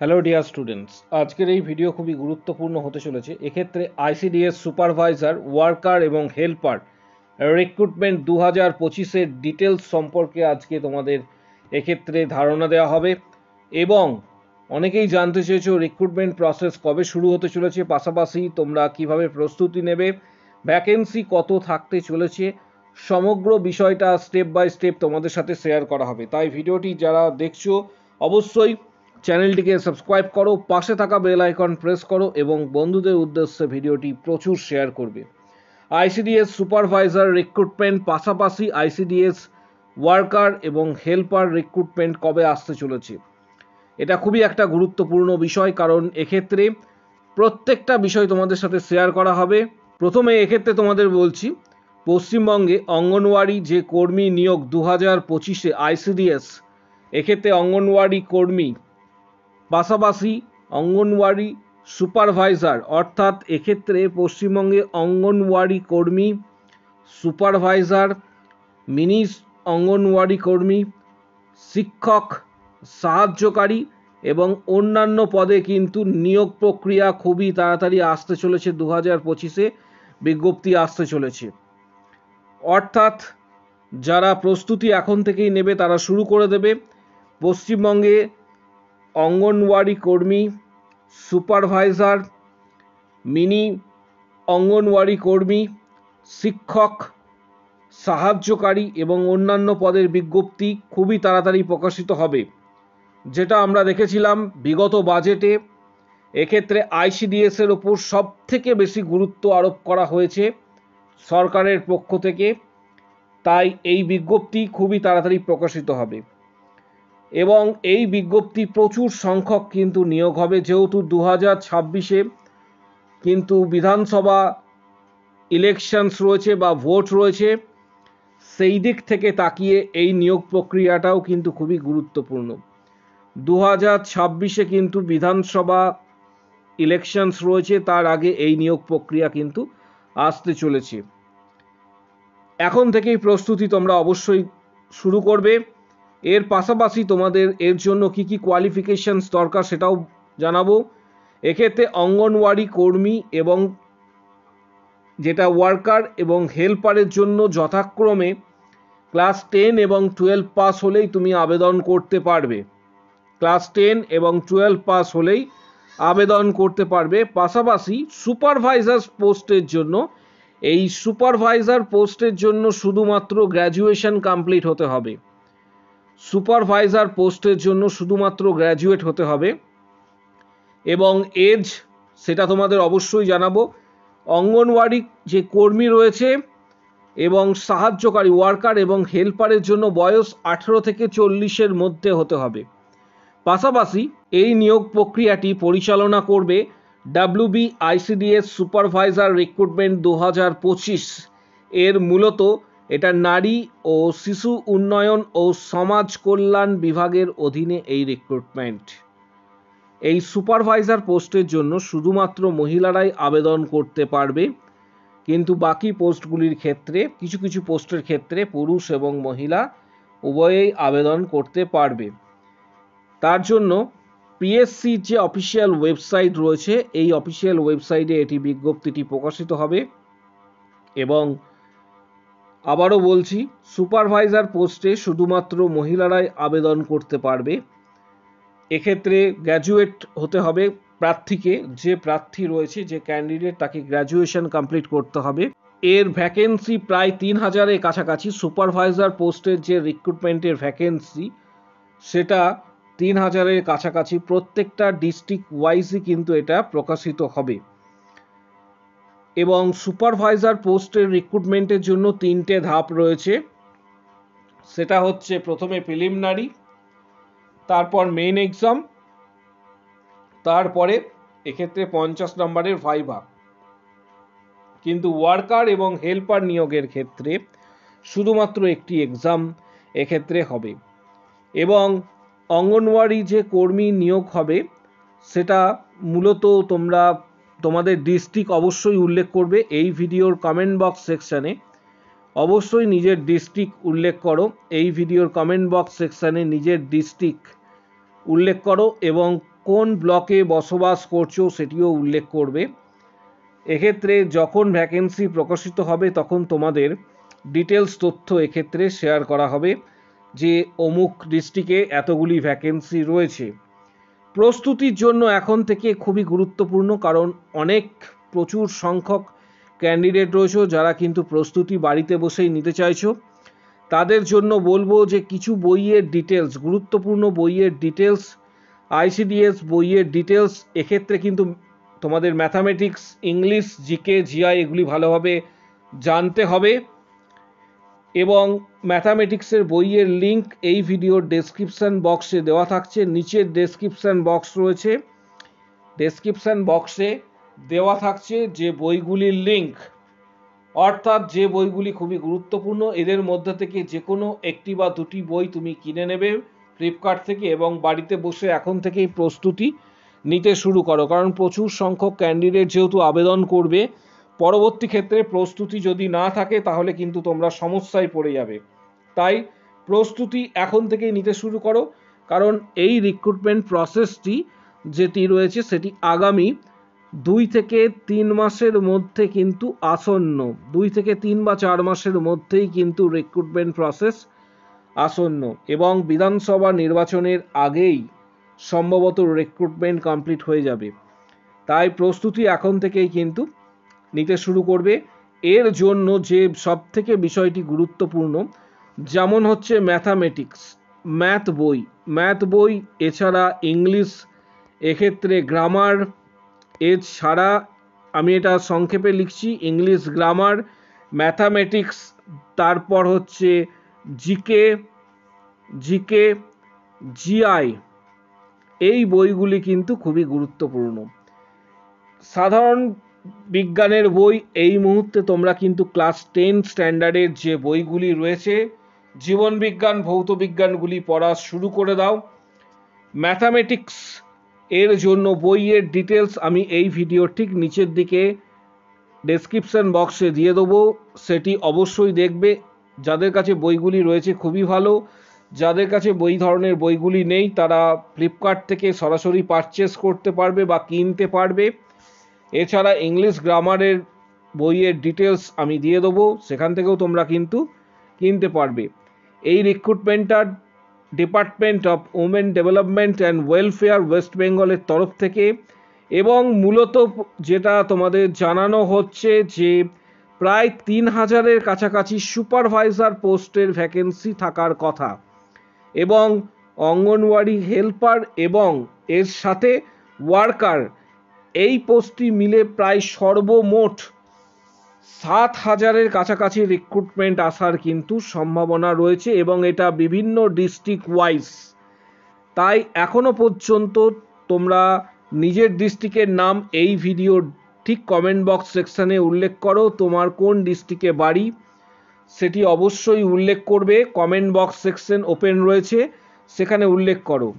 Hello dear students, আজকের এই video খুবই গুরুত্বপূর্ণ হতে চলেছে। এক্ষেত্রে আইসিডিএস সুপারভাইজার, ওয়ার্কার এবং হেল্পার রিক্রুটমেন্ট 2025-এর ডিটেলস সম্পর্কে আজকে তোমাদের এক্ষেত্রে ধারণা দেওয়া হবে। এবং অনেকেই জানতে চেয়েছো রিক্রুটমেন্ট প্রসেস কবে শুরু হতে চলেছে, পাশাপাশি তোমরা কিভাবে প্রস্তুতি নেবে, ভ্যাকেন্সি কত থাকতে চলেছে, সমগ্র বিষয়টা স্টেপ বাই স্টেপ তোমাদের সাথে শেয়ার করা হবে। তাই ভিডিওটি যারা দেখছো অবশ্যই চ্যানেলটিকে সাবস্ক্রাইব করো, পাশে থাকা বেল আইকন প্রেস করো এবং বন্ধুদের উদ্দেশ্যে ভিডিওটি প্রচুর শেয়ার করবে। আইসিডিএস সুপারভাইজার রিক্রুটমেন্ট, পাশাপাশি আইসিডিএস ওয়ার্কার এবং হেল্পার রিক্রুটমেন্ট কবে আসতে চলেছে, এটা খুবই একটা গুরুত্বপূর্ণ বিষয়, কারণ এক্ষেত্রে প্রত্যেকটা বিষয় তোমাদের সাথে শেয়ার করা হবে। প্রথমে এক্ষেত্রে তোমাদের বলছি, পশ্চিমবঙ্গে অঙ্গনওয়াড়ি যে কর্মী নিয়োগ 2025-এ আইসিডিএস, এক্ষেত্রে অঙ্গনওয়াড়ি কর্মী পাশাপাশি অঙ্গনওয়াড়ি সুপারভাইজার, অর্থাৎ এক্ষেত্রে পশ্চিমবঙ্গে অঙ্গনওয়াড়ি কর্মী, সুপারভাইজার, মিনি অঙ্গনওয়াড়ি কর্মী, শিক্ষক, সাহায্যকারী এবং অন্যান্য পদে কিন্তু নিয়োগ প্রক্রিয়া খুবই তাড়াতাড়ি আসতে চলেছে। 2025-এ বিজ্ঞপ্তি আসতে চলেছে, অর্থাৎ যারা প্রস্তুতি এখন থেকেই নেবে তারা শুরু করে দেবে। পশ্চিমবঙ্গে অঙ্গনওয়াড়ি কর্মী, সুপারভাইজার, মিনি অঙ্গনওয়াড়ি কর্মী, শিক্ষক, সাহায্যকারী এবং অন্যান্য পদের বিজ্ঞপ্তি খুবই তাড়াতাড়ি প্রকাশিত হবে। যেটা আমরা দেখেছিলাম বিগত বাজেটে, এক্ষেত্রে আইসিডিএসের ওপর সবথেকে বেশি গুরুত্ব আরোপ করা হয়েছে সরকারের পক্ষ থেকে, তাই এই বিজ্ঞপ্তি খুবই তাড়াতাড়ি প্রকাশিত হবে এবং এই বিজ্ঞপ্তি প্রচুর সংখ্যক কিন্তু নিয়োগ হবে। যেহেতু 2026-এ কিন্তু বিধানসভা ইলেকশনস রয়েছে বা ভোট রয়েছে, সেই দিক থেকে তাকিয়ে এই নিয়োগ প্রক্রিয়াটাও কিন্তু খুবই গুরুত্বপূর্ণ। 2026-এ কিন্তু বিধানসভা ইলেকশনস রয়েছে, তার আগে এই নিয়োগ প্রক্রিয়া কিন্তু আসতে চলেছে। এখন থেকেই প্রস্তুতি তোমরা অবশ্যই শুরু করবে। এর পাশাপাশি তোমাদের এর জন্য কি কি কোয়ালিফিকেশনস দরকার সেটাও জানাবো। এক্ষেত্রে অঙ্গনওয়াড়ি কর্মী এবং যেটা ওয়ার্কার এবং হেল্পারের জন্য যথাক্রমে ক্লাস 10 এবং 12 পাস হলেই তুমি আবেদন করতে পারবে। ক্লাস 10 এবং 12 পাস হলেই আবেদন করতে পারবে। পাশাপাশি সুপারভাইজার পোস্টের জন্য, এই সুপারভাইজার পোস্টের জন্য শুধুমাত্র গ্র্যাজুয়েশন কমপ্লিট হতে হবে। সুপারভাইজার পোস্টের জন্য শুধুমাত্র গ্র্যাজুয়েট হতে হবে এবং এজ সেটা তোমাদের অবশ্যই জানাবো। অঙ্গনওয়াড়ি যে কর্মী রয়েছে এবং সাহায্যকারী ওয়ার্কার এবং হেল্পারের জন্য বয়স 18 থেকে 40-এর মধ্যে হতে হবে। পাশাপাশি এই নিয়োগ প্রক্রিয়াটি পরিচালনা করবে WBICDS সুপারভাইজার রিক্রুটমেন্ট 2025। এর মূলত এটা নারী ও শিশু উন্নয়ন ও সমাজ কল্যাণ বিভাগের অধীনে এই রিক্রুটমেন্ট। এই সুপারভাইজার পোস্টের জন্য শুধুমাত্র মহিলারাই আবেদন করতে পারবে, কিন্তু বাকি পোস্টগুলির ক্ষেত্রে কিছু কিছু পোস্টের ক্ষেত্রে পুরুষ এবং মহিলা উভয়েই আবেদন করতে পারবে। তার জন্য পিএসসির যে অফিসিয়াল ওয়েবসাইট রয়েছে, এই অফিসিয়াল ওয়েবসাইটে এটি বিজ্ঞপ্তিটি প্রকাশিত হবে। এবং আবারও বলছি, সুপারভাইজার পোস্টে শুধুমাত্র মহিলারাই আবেদন করতে পারবে। এক্ষেত্রে গ্র্যাজুয়েট হতে হবে প্রার্থীকে, যে প্রার্থী রয়েছে, যে ক্যান্ডিডেট, তাকে গ্র্যাজুয়েশন কমপ্লিট করতে হবে। এর ভ্যাকেন্সি প্রায় 3000-এর কাছাকাছি। সুপারভাইজার পোস্টের যে রিক্রুটমেন্টের ভ্যাকেন্সি সেটা 3000-এর কাছাকাছি। প্রত্যেকটা ডিস্ট্রিক্ট ওয়াইজই কিন্তু এটা প্রকাশিত হবে। এবং সুপারভাইজার পোস্টের রিক্রুটমেন্টের জন্য 3টে ধাপ রয়েছে। সেটা হচ্ছে প্রথমে প্রিলিমিনারি, তারপর মেইন এক্সাম, তারপরে এক্ষেত্রে 50 নম্বরের ভাইভা। কিন্তু ওয়ার্কার এবং হেল্পার নিয়োগের ক্ষেত্রে শুধুমাত্র একটি এক্সাম এক্ষেত্রে হবে। এবং অঙ্গনওয়াড়ি যে কর্মী নিয়োগ হবে সেটা মূলত তোমাদের ডিস্ট্রিক্ট অবশ্যই উল্লেখ করবে। এই ভিডিওর কমেন্ট বক্স সেকশানে অবশ্যই নিজের ডিস্ট্রিক্ট উল্লেখ করো। এই ভিডিওর কমেন্ট বক্স সেকশানে নিজের ডিস্ট্রিক্ট উল্লেখ করো এবং কোন ব্লকে বসবাস করছো সেটিও উল্লেখ করবে। এক্ষেত্রে যখন ভ্যাকেন্সি প্রকাশিত হবে তখন তোমাদের ডিটেলস তথ্য এক্ষেত্রে শেয়ার করা হবে যে অমুক ডিস্ট্রিক্টে এতগুলি ভ্যাকেন্সি রয়েছে। প্রস্তুতির জন্য এখন থেকে খুবই গুরুত্বপূর্ণ, কারণ প্রচুর সংখ্যক ক্যান্ডিডেট রয়েছে যারা কিন্তু প্রস্তুতি বাড়িতে বসেই নিতে চাইছো। তাদের জন্য বলবো যে কিছু বইয়ের ডিটেলস, গুরুত্বপূর্ণ বইয়ের ডিটেলস, আইসিডিএস বইয়ের ডিটেলস, এক্ষেত্রে কিন্তু তোমাদের ম্যাথামেটিক্স, ইংলিশ, জিকে, জিআই এগুলি ভালোভাবে জানতে হবে। এবং ম্যাথামেটিক্সের বইয়ের লিঙ্ক এই ভিডিওর ডেসক্রিপশন বক্সে দেওয়া থাকছে, নিচের ডেসক্রিপশন বক্স রয়েছে, ডেসক্রিপশন বক্সে দেওয়া থাকছে যে বইগুলির লিঙ্ক, অর্থাৎ যে বইগুলি খুবই গুরুত্বপূর্ণ এদের মধ্যে থেকে যে কোনো একটি বা দুটি বই তুমি কিনে নেবে ফ্লিপকার্ট থেকে এবং বাড়িতে বসে এখন থেকেই প্রস্তুতি নিতে শুরু করো। কারণ প্রচুর সংখ্যক ক্যান্ডিডেট যেহেতু আবেদন করবে, পরবর্তী ক্ষেত্রে প্রস্তুতি যদি না থাকে তাহলে কিন্তু তোমরা সমস্যায় পড়ে যাবে। তাই প্রস্তুতি এখন থেকেই নিতে শুরু করো, কারণ এই রিক্রুটমেন্ট প্রসেসটি যেটি রয়েছে সেটি আগামী 2 থেকে 3 মাসের মধ্যে কিন্তু আসন্ন, 2 থেকে 3 বা 4 মাসের মধ্যেই কিন্তু রিক্রুটমেন্ট প্রসেস আসন্ন এবং বিধানসভা নির্বাচনের আগেই সম্ভবত রিক্রুটমেন্ট কমপ্লিট হয়ে যাবে। তাই প্রস্তুতি এখন থেকেই কিন্তু নিতে শুরু করবে। এর জন্য যে সব থেকে বিষয়টি গুরুত্বপূর্ণ, যেমন হচ্ছে ম্যাথামেটিক্স, ম্যাথ বই, এছাড়া ইংলিশ, এক্ষেত্রে গ্রামার, এছাড়া আমি এটা সংক্ষেপে লিখছি, ইংলিশ, গ্রামার, ম্যাথামেটিক্স, তারপর হচ্ছে জিকে, জিআই, এই বইগুলি কিন্তু খুবই গুরুত্বপূর্ণ। সাধারণ বিজ্ঞানের বই এই মুহূর্তে তোমরা কিন্তু ক্লাস 10 স্ট্যান্ডার্ডের যে বইগুলি রয়েছে, জীবন বিজ্ঞান, ভৌত বিজ্ঞানগুলি পড়া শুরু করে দাও। ম্যাথামেটিক্স এর জন্য বইয়ের ডিটেলস আমি এই ভিডিওর ঠিক নিচের দিকে ডেসক্রিপশন বক্সে দিয়ে দেবো, সেটি অবশ্যই দেখবে। যাদের কাছে বইগুলি রয়েছে খুবই ভালো, যাদের কাছে ধরনের বইগুলি নেই তারা ফ্লিপকার্ট থেকে সরাসরি পারচেস করতে পারবে বা কিনতে পারবে। এছাড়া ইংলিশ গ্রামারের বইয়ের ডিটেলস আমি দিয়ে দেবো, সেখান থেকেও তোমরা কিন্তু কিনতে পারবে। এই রিক্রুটমেন্টটা department of women development and welfare west বেঙ্গলের তরফ থেকে, এবং মূলত যেটা তোমাদের জানানো হচ্ছে যে প্রায় 3000-এর কাছাকাছি সুপারভাইজার পোস্টের ভ্যাকেন্সি থাকার কথা, এবং অঙ্গনওয়াড়ি হেল্পার এবং এর সাথে ওয়ার্কার, এই পোস্টটি মিলে প্রায় সর্বমোট 7000-এর কাছাকাছি রিক্রুটমেন্ট আসার কিন্তু সম্ভাবনা রয়েছে এবং এটা বিভিন্ন ডিস্ট্রিক্ট ওয়াইজ। তাই এখনো পর্যন্ত তোমরা নিজের ডিস্ট্রিক্টের নাম এই ভিডিওর ঠিক কমেন্ট বক্স সেকশনে উল্লেখ করো, তোমার কোন ডিস্ট্রিক্টে বাড়ি সেটি অবশ্যই উল্লেখ করবে। কমেন্ট বক্স সেকশন ওপেন রয়েছে, সেখানে উল্লেখ করো।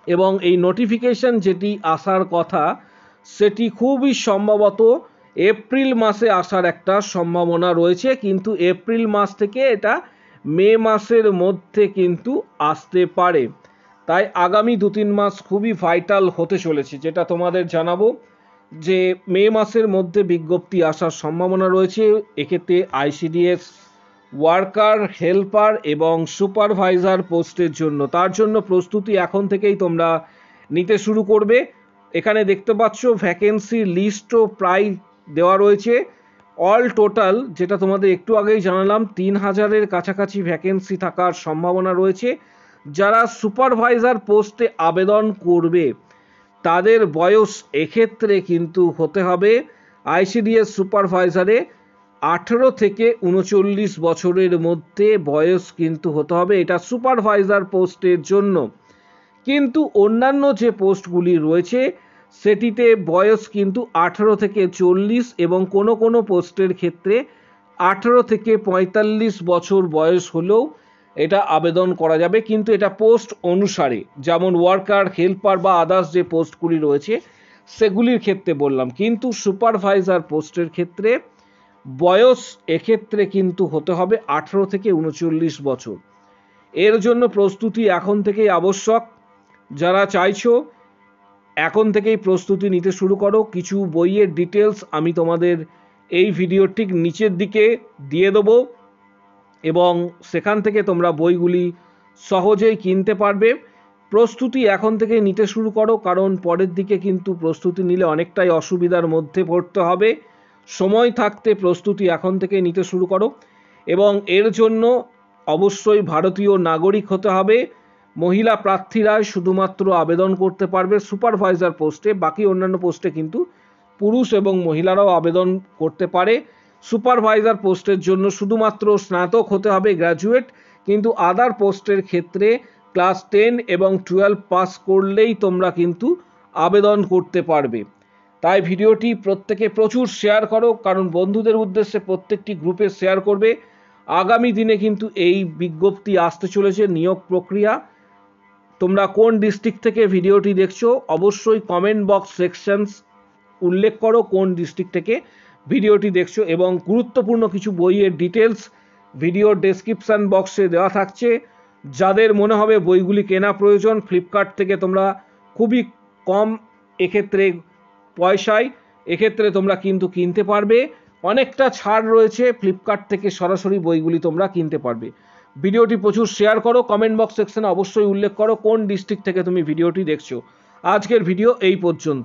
এবং এই নোটিফিকেশন যেটি আসার কথা সেটি খুবই সম্ভবত এপ্রিল মাসে আসার একটা সম্ভাবনা রয়েছে, কিন্তু এপ্রিল মাস থেকে এটা মে মাসের মধ্যে কিন্তু আসতে পারে। তাই আগামী 2-3 মাস খুবই ভাইটাল হতে চলেছে, যেটা তোমাদের জানাবো যে মে মাসের মধ্যে বিজ্ঞপ্তি আসার সম্ভাবনা রয়েছে। এক্ষেত্রে আইসিডিএস ওয়ার্কার, হেল্পার এবং সুপারভাইজার পোস্টের জন্য, তার জন্য প্রস্তুতি এখন থেকেই তোমরা নিতে শুরু করবে। এখানে দেখতে পাচ্ছ ভ্যাকেন্সির লিস্টও প্রায় দেওয়া রয়েছে। অল টোটাল যেটা তোমাদের একটু আগেই জানালাম 3000-এর কাছাকাছি ভ্যাকেন্সি থাকার সম্ভাবনা রয়েছে। যারা সুপারভাইজার পোস্টে আবেদন করবে তাদের বয়স এক্ষেত্রে কিন্তু হতে হবে আইসিডিএস সুপারভাইজারে 18 থেকে 39 বছরের মধ্যে বয়স কিন্তু হতে হবে, এটা সুপারভাইজার পোস্টের জন্য। কিন্তু অন্যান্য যে পোস্টগুলি রয়েছে সেটিতে বয়স কিন্তু 18 থেকে 40 এবং কোনো কোনো পোস্টের ক্ষেত্রে 18 থেকে 45 বছর বয়স হলেও এটা আবেদন করা যাবে, কিন্তু এটা পোস্ট অনুসারে, যেমন ওয়ার্কার, হেল্পার বা আদার্স যে পোস্টগুলি রয়েছে সেগুলির ক্ষেত্রে বললাম। কিন্তু সুপারভাইজার পোস্টের ক্ষেত্রে বয়স এক্ষেত্রে কিন্তু হতে হবে 18 থেকে 39 বছর। এর জন্য প্রস্তুতি এখন থেকেই আবশ্যক। যারা চাইছো এখন থেকেই প্রস্তুতি নিতে শুরু করো। কিছু বইয়ের ডিটেলস আমি তোমাদের এই ভিডিওর ঠিক নিচের দিকে দিয়ে দেবো এবং সেখান থেকে তোমরা বইগুলি সহজেই কিনতে পারবে। প্রস্তুতি এখন থেকে নিতে শুরু করো, কারণ পরের দিকে কিন্তু প্রস্তুতি নিলে অনেকটাই অসুবিধার মধ্যে পড়তে হবে। সময় থাকতে প্রস্তুতি এখন থেকে নিতে শুরু করো এবং এর জন্য অবশ্যই ভারতীয় নাগরিক হতে হবে। মহিলা প্রার্থীরাই শুধুমাত্র আবেদন করতে পারবে সুপারভাইজার পোস্টে, বাকি অন্যান্য পোস্টে কিন্তু পুরুষ এবং মহিলারাও আবেদন করতে পারে। সুপারভাইজার পোস্টের জন্য শুধুমাত্র স্নাতক হতে হবে, গ্র্যাজুয়েট, কিন্তু আদার পোস্টের ক্ষেত্রে ক্লাস 10 এবং 12 পাস করলেই তোমরা কিন্তু আবেদন করতে পারবে। তাই ভিডিওটি প্রত্যেকে প্রচুর শেয়ার করো, কারণ বন্ধুদের উদ্দেশ্যে প্রত্যেকটি গ্রুপে শেয়ার করবে। আগামী দিনে কিন্তু এই বিজ্ঞপ্তি আসতে চলেছে, নিয়োগ প্রক্রিয়া। তোমরা কোন ডিস্ট্রিক্ট থেকে ভিডিওটি দেখছো অবশ্যই কমেন্ট বক্স সেকশনস উল্লেখ করো কোন ডিস্ট্রিক্ট থেকে ভিডিওটি দেখছো, এবং গুরুত্বপূর্ণ কিছু বইয়ের ডিটেলস ভিডিওর ডেসক্রিপশন বক্সে দেওয়া থাকছে। যাদের মনে হবে বইগুলি কেনা প্রয়োজন, ফ্লিপকার্ট থেকে তোমরা খুবই কম এক্ষেত্রে পয়সায় এক্ষেত্রে তোমরা কিন্তু কিনতে পারবে। অনেকটা ছাড় রয়েছে, ফ্লিপকার্ট থেকে সরাসরি বইগুলি তোমরা কিনতে পারবে। ভিডিওটি প্রচুর শেয়ার করো, কমেন্ট বক্স সেকশনে অবশ্যই উল্লেখ করো কোন ডিস্ট্রিক্ট থেকে তুমি ভিডিওটি দেখছো। আজকের ভিডিও এই পর্যন্ত।